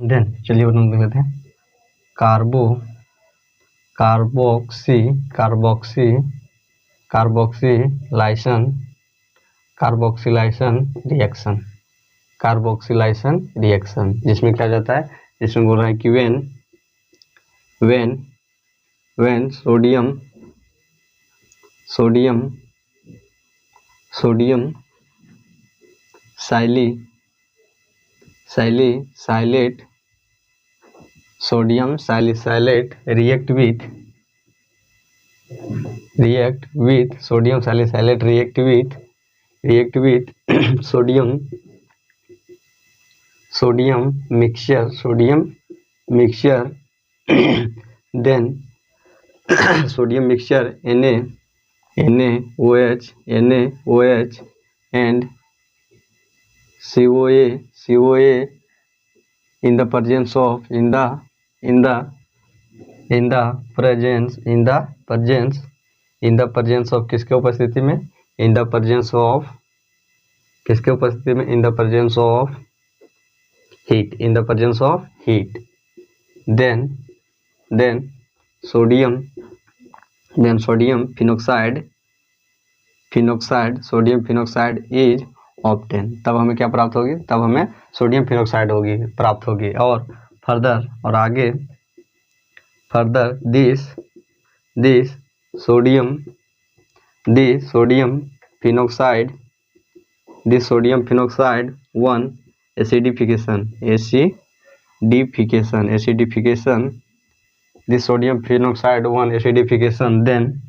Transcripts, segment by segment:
Then चलिए note लिख लेते हैं। कार्बोक्सिलाइजेशन जिसमें क्या जाता है, जिसमें बोल रहा है कि when sodium salicylate react with sodium salicylate react with sodium mixture then sodium mixture NaOH and COA in the presence of किसके उपस्थिति में, in the presence of heat then sodium phenoxide is obtained। तब हमें क्या प्राप्त होगी, तब हमें सोडियम फिनोक्साइड प्राप्त होगी। और आगे this sodium phenoxide one acidification this sodium phenoxide one acidification then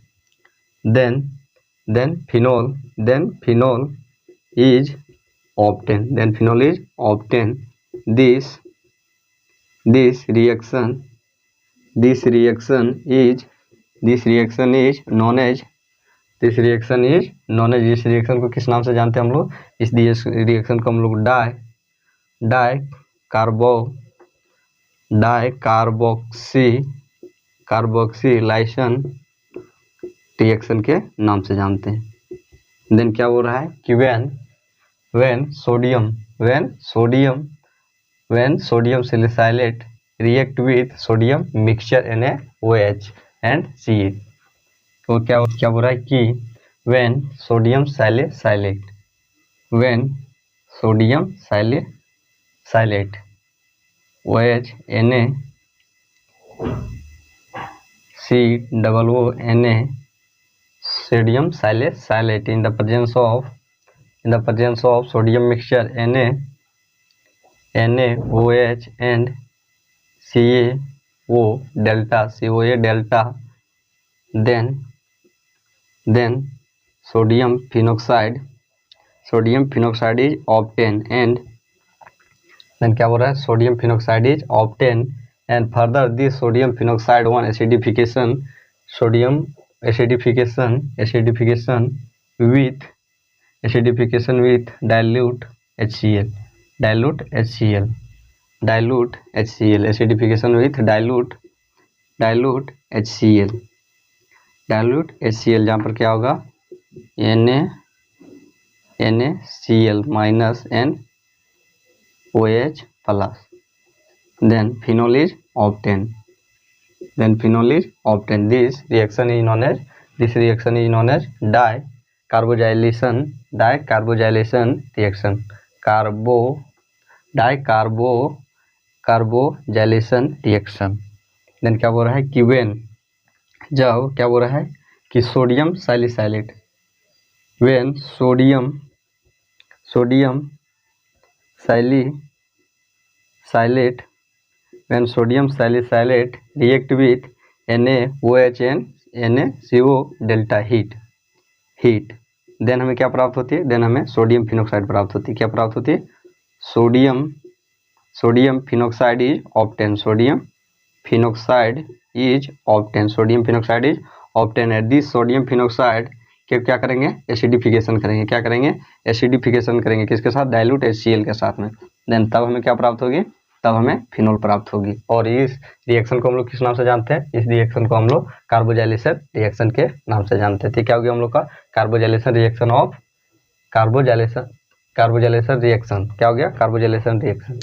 phenol is obtained this reaction is known as इस रिएक्शन को किस नाम से जानते हैं हम लोग, इस रिएक्शन को हम लोग डाइकार्बोक्सिलाइजेशन रिएक्शन के नाम से जानते हैं। देन क्या हो रहा है कि when sodium salicylate react with sodium mixture NaOH and Ca, तो क्या हो रहा है कि when sodium salicylate OH NaCOO sodium salicylate in the presence of sodium mixture NaOH and COA delta then sodium phenoxide is obtained and then क्या हो रहा है, sodium phenoxide is obtained and further this sodium phenoxide one acidification with dilute HCl acidification with dilute HCl जहाँ पर क्या होगा NaCl minus NOH plus then phenol is obtained this reaction is known as dicarbogylation reaction then क्या हो रहा है कि जब क्या हो रहा है कि sodium salicylate react with NaOH and NaCO delta heat then हमें क्या प्राप्त होती है, देन हमें सोडियम फिनोक्साइड प्राप्त होती है। क्या प्राप्त होती है, sodium phenoxide is obtain at this sodium phenoxide के क्या करेंगे, एसिडिफिकेशन करेंगे किसके साथ, डाइल्यूट HCl के साथ में। देन तब हमें क्या प्राप्त होगी, तब हमें फिनोल प्राप्त होगी। और इस रिएक्शन को हम लोग किस नाम से जानते हैं, इस रिएक्शन को हम लोग कार्बोजाइलेशन रिएक्शन के नाम से जानते हैं। ठीक, क्या हो गया हम लोग का कार्बोजाइलेशन रिएक्शन क्या हो गया, कार्बोजाइलेशन रिएक्शन।